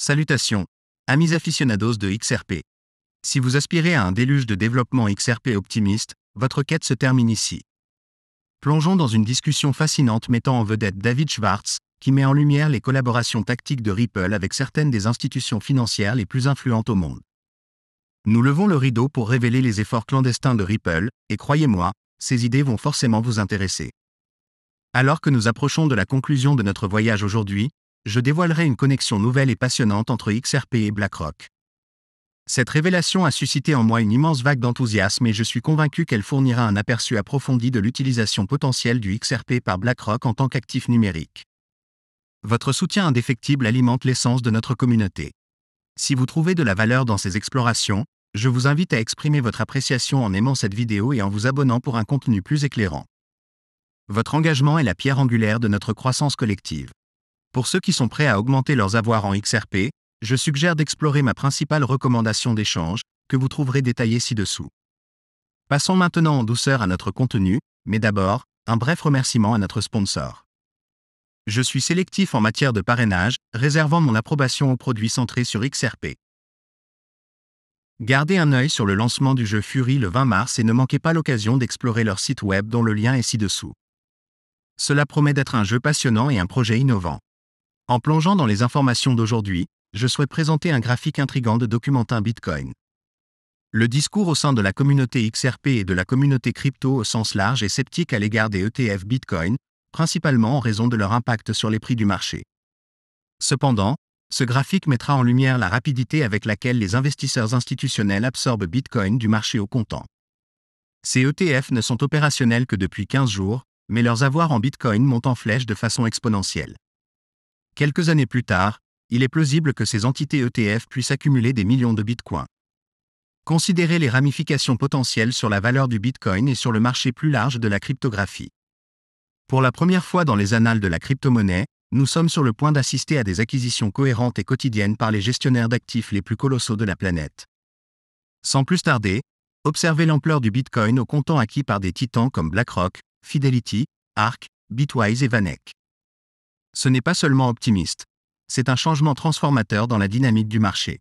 Salutations, amis aficionados de XRP. Si vous aspirez à un déluge de développement XRP optimiste, votre quête se termine ici. Plongeons dans une discussion fascinante mettant en vedette David Schwartz, qui met en lumière les collaborations tactiques de Ripple avec certaines des institutions financières les plus influentes au monde. Nous levons le rideau pour révéler les efforts clandestins de Ripple, et croyez-moi, ces idées vont forcément vous intéresser. Alors que nous approchons de la conclusion de notre voyage aujourd'hui, je dévoilerai une connexion nouvelle et passionnante entre XRP et BlackRock. Cette révélation a suscité en moi une immense vague d'enthousiasme et je suis convaincu qu'elle fournira un aperçu approfondi de l'utilisation potentielle du XRP par BlackRock en tant qu'actif numérique. Votre soutien indéfectible alimente l'essence de notre communauté. Si vous trouvez de la valeur dans ces explorations, je vous invite à exprimer votre appréciation en aimant cette vidéo et en vous abonnant pour un contenu plus éclairant. Votre engagement est la pierre angulaire de notre croissance collective. Pour ceux qui sont prêts à augmenter leurs avoirs en XRP, je suggère d'explorer ma principale recommandation d'échange, que vous trouverez détaillée ci-dessous. Passons maintenant en douceur à notre contenu, mais d'abord, un bref remerciement à notre sponsor. Je suis sélectif en matière de parrainage, réservant mon approbation aux produits centrés sur XRP. Gardez un œil sur le lancement du jeu Fury le 20 mars et ne manquez pas l'occasion d'explorer leur site web dont le lien est ci-dessous. Cela promet d'être un jeu passionnant et un projet innovant. En plongeant dans les informations d'aujourd'hui, je souhaite présenter un graphique intrigant de Documentin Bitcoin. Le discours au sein de la communauté XRP et de la communauté crypto au sens large est sceptique à l'égard des ETF Bitcoin, principalement en raison de leur impact sur les prix du marché. Cependant, ce graphique mettra en lumière la rapidité avec laquelle les investisseurs institutionnels absorbent Bitcoin du marché au comptant. Ces ETF ne sont opérationnels que depuis 15 jours, mais leurs avoirs en Bitcoin montent en flèche de façon exponentielle. Quelques années plus tard, il est plausible que ces entités ETF puissent accumuler des millions de bitcoins. Considérez les ramifications potentielles sur la valeur du bitcoin et sur le marché plus large de la cryptographie. Pour la première fois dans les annales de la crypto-monnaie, nous sommes sur le point d'assister à des acquisitions cohérentes et quotidiennes par les gestionnaires d'actifs les plus colossaux de la planète. Sans plus tarder, observez l'ampleur du bitcoin au comptant acquis par des titans comme BlackRock, Fidelity, Ark, Bitwise et Vanek. Ce n'est pas seulement optimiste. C'est un changement transformateur dans la dynamique du marché.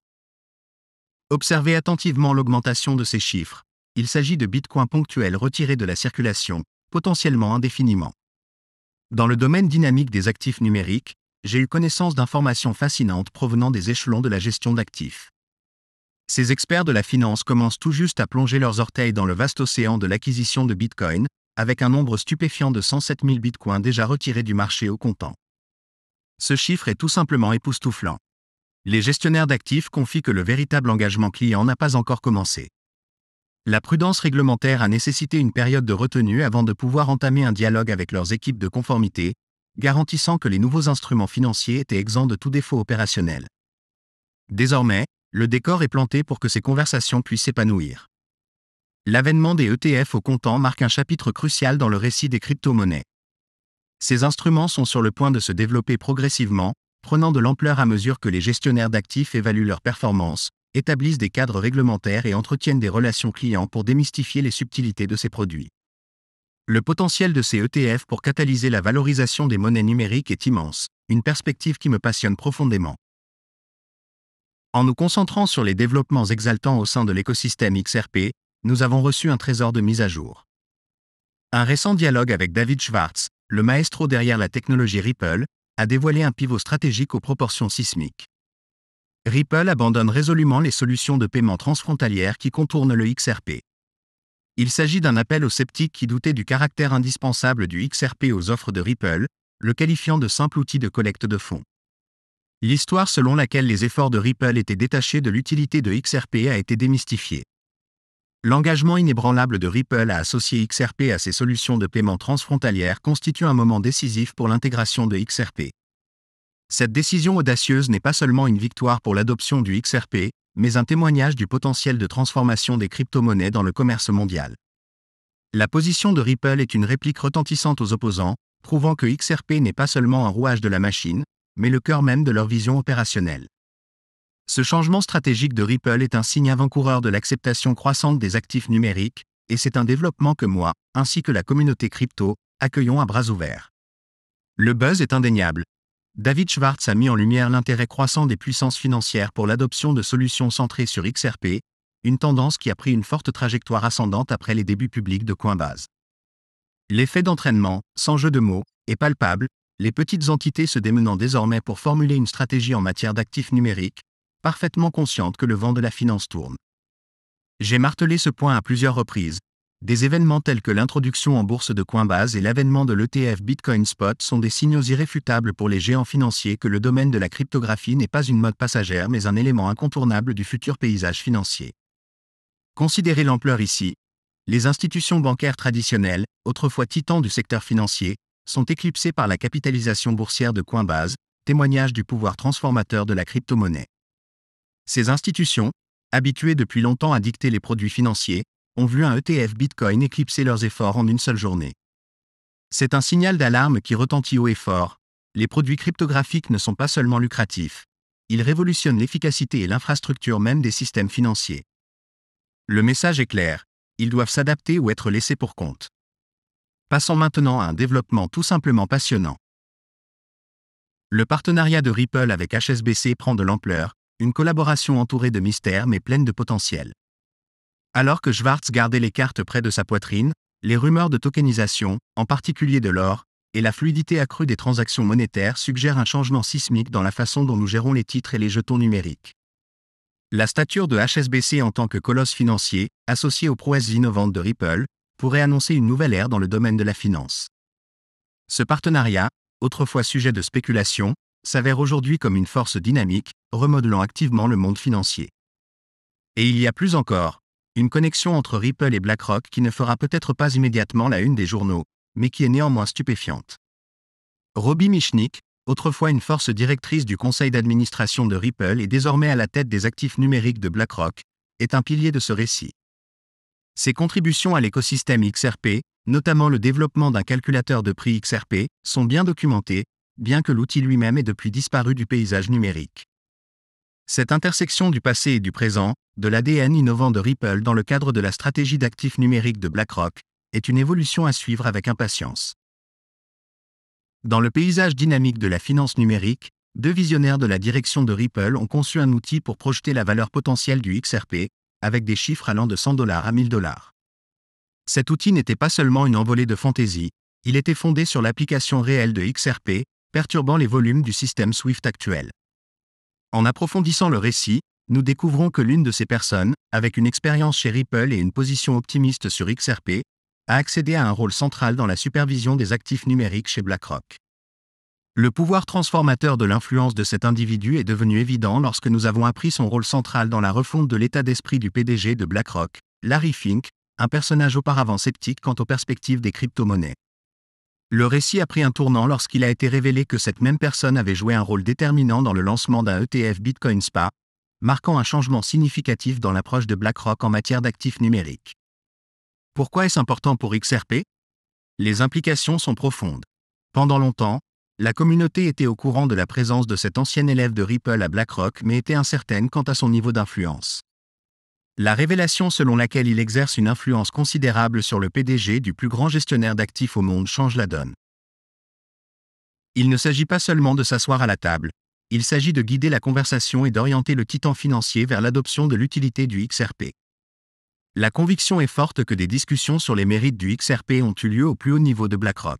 Observez attentivement l'augmentation de ces chiffres. Il s'agit de bitcoins ponctuels retirés de la circulation, potentiellement indéfiniment. Dans le domaine dynamique des actifs numériques, j'ai eu connaissance d'informations fascinantes provenant des échelons de la gestion d'actifs. Ces experts de la finance commencent tout juste à plonger leurs orteils dans le vaste océan de l'acquisition de bitcoin, avec un nombre stupéfiant de 107 000 bitcoins déjà retirés du marché au comptant. Ce chiffre est tout simplement époustouflant. Les gestionnaires d'actifs confient que le véritable engagement client n'a pas encore commencé. La prudence réglementaire a nécessité une période de retenue avant de pouvoir entamer un dialogue avec leurs équipes de conformité, garantissant que les nouveaux instruments financiers étaient exempts de tout défaut opérationnel. Désormais, le décor est planté pour que ces conversations puissent s'épanouir. L'avènement des ETF au comptant marque un chapitre crucial dans le récit des crypto-monnaies. Ces instruments sont sur le point de se développer progressivement, prenant de l'ampleur à mesure que les gestionnaires d'actifs évaluent leurs performances, établissent des cadres réglementaires et entretiennent des relations clients pour démystifier les subtilités de ces produits. Le potentiel de ces ETF pour catalyser la valorisation des monnaies numériques est immense, une perspective qui me passionne profondément. En nous concentrant sur les développements exaltants au sein de l'écosystème XRP, nous avons reçu un trésor de mise à jour. Un récent dialogue avec David Schwartz, le maestro derrière la technologie Ripple, a dévoilé un pivot stratégique aux proportions sismiques. Ripple abandonne résolument les solutions de paiement transfrontalières qui contournent le XRP. Il s'agit d'un appel aux sceptiques qui doutaient du caractère indispensable du XRP aux offres de Ripple, le qualifiant de simple outil de collecte de fonds. L'histoire selon laquelle les efforts de Ripple étaient détachés de l'utilité de XRP a été démystifiée. L'engagement inébranlable de Ripple à associer XRP à ses solutions de paiement transfrontalières constitue un moment décisif pour l'intégration de XRP. Cette décision audacieuse n'est pas seulement une victoire pour l'adoption du XRP, mais un témoignage du potentiel de transformation des crypto-monnaies dans le commerce mondial. La position de Ripple est une réplique retentissante aux opposants, prouvant que XRP n'est pas seulement un rouage de la machine, mais le cœur même de leur vision opérationnelle. Ce changement stratégique de Ripple est un signe avant-coureur de l'acceptation croissante des actifs numériques, et c'est un développement que moi, ainsi que la communauté crypto, accueillons à bras ouverts. Le buzz est indéniable. David Schwartz a mis en lumière l'intérêt croissant des puissances financières pour l'adoption de solutions centrées sur XRP, une tendance qui a pris une forte trajectoire ascendante après les débuts publics de Coinbase. L'effet d'entraînement, sans jeu de mots, est palpable, les petites entités se démenant désormais pour formuler une stratégie en matière d'actifs numériques, parfaitement conscientes que le vent de la finance tourne. J'ai martelé ce point à plusieurs reprises. Des événements tels que l'introduction en bourse de Coinbase et l'avènement de l'ETF Bitcoin Spot sont des signaux irréfutables pour les géants financiers que le domaine de la cryptographie n'est pas une mode passagère mais un élément incontournable du futur paysage financier. Considérez l'ampleur ici. Les institutions bancaires traditionnelles, autrefois titans du secteur financier, sont éclipsées par la capitalisation boursière de Coinbase, témoignage du pouvoir transformateur de la crypto-monnaie. Ces institutions, habituées depuis longtemps à dicter les produits financiers, ont vu un ETF Bitcoin éclipser leurs efforts en une seule journée. C'est un signal d'alarme qui retentit haut et fort. Les produits cryptographiques ne sont pas seulement lucratifs. Ils révolutionnent l'efficacité et l'infrastructure même des systèmes financiers. Le message est clair. Ils doivent s'adapter ou être laissés pour compte. Passons maintenant à un développement tout simplement passionnant. Le partenariat de Ripple avec HSBC prend de l'ampleur, une collaboration entourée de mystères mais pleine de potentiel. Alors que Schwartz gardait les cartes près de sa poitrine, les rumeurs de tokenisation, en particulier de l'or, et la fluidité accrue des transactions monétaires suggèrent un changement sismique dans la façon dont nous gérons les titres et les jetons numériques. La stature de HSBC en tant que colosse financier, associé aux prouesses innovantes de Ripple, pourrait annoncer une nouvelle ère dans le domaine de la finance. Ce partenariat, autrefois sujet de spéculation, s'avère aujourd'hui comme une force dynamique, remodelant activement le monde financier. Et il y a plus encore, une connexion entre Ripple et BlackRock qui ne fera peut-être pas immédiatement la une des journaux, mais qui est néanmoins stupéfiante. Robbie Michnick, autrefois une force directrice du conseil d'administration de Ripple et désormais à la tête des actifs numériques de BlackRock, est un pilier de ce récit. Ses contributions à l'écosystème XRP, notamment le développement d'un calculateur de prix XRP, sont bien documentées, bien que l'outil lui-même ait depuis disparu du paysage numérique. Cette intersection du passé et du présent, de l'ADN innovant de Ripple dans le cadre de la stratégie d'actifs numériques de BlackRock, est une évolution à suivre avec impatience. Dans le paysage dynamique de la finance numérique, deux visionnaires de la direction de Ripple ont conçu un outil pour projeter la valeur potentielle du XRP, avec des chiffres allant de $100 à $1000. Cet outil n'était pas seulement une envolée de fantaisie, il était fondé sur l'application réelle de XRP, perturbant les volumes du système SWIFT actuel. En approfondissant le récit, nous découvrons que l'une de ces personnes, avec une expérience chez Ripple et une position optimiste sur XRP, a accédé à un rôle central dans la supervision des actifs numériques chez BlackRock. Le pouvoir transformateur de l'influence de cet individu est devenu évident lorsque nous avons appris son rôle central dans la refonte de l'état d'esprit du PDG de BlackRock, Larry Fink, un personnage auparavant sceptique quant aux perspectives des crypto-monnaies. Le récit a pris un tournant lorsqu'il a été révélé que cette même personne avait joué un rôle déterminant dans le lancement d'un ETF Bitcoin SPA, marquant un changement significatif dans l'approche de BlackRock en matière d'actifs numériques. Pourquoi est-ce important pour XRP ? Les implications sont profondes. Pendant longtemps, la communauté était au courant de la présence de cet ancien élève de Ripple à BlackRock mais était incertaine quant à son niveau d'influence. La révélation selon laquelle il exerce une influence considérable sur le PDG du plus grand gestionnaire d'actifs au monde change la donne. Il ne s'agit pas seulement de s'asseoir à la table, il s'agit de guider la conversation et d'orienter le titan financier vers l'adoption de l'utilité du XRP. La conviction est forte que des discussions sur les mérites du XRP ont eu lieu au plus haut niveau de BlackRock.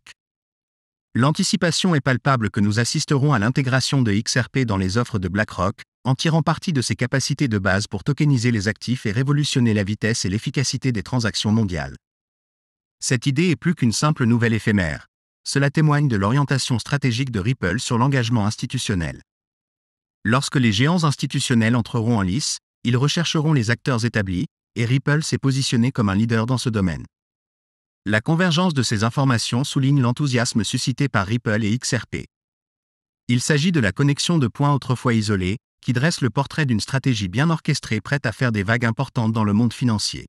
L'anticipation est palpable que nous assisterons à l'intégration de XRP dans les offres de BlackRock, en tirant parti de ses capacités de base pour tokeniser les actifs et révolutionner la vitesse et l'efficacité des transactions mondiales. Cette idée est plus qu'une simple nouvelle éphémère. Cela témoigne de l'orientation stratégique de Ripple sur l'engagement institutionnel. Lorsque les géants institutionnels entreront en lice, ils rechercheront les acteurs établis, et Ripple s'est positionné comme un leader dans ce domaine. La convergence de ces informations souligne l'enthousiasme suscité par Ripple et XRP. Il s'agit de la connexion de points autrefois isolés, qui dresse le portrait d'une stratégie bien orchestrée prête à faire des vagues importantes dans le monde financier.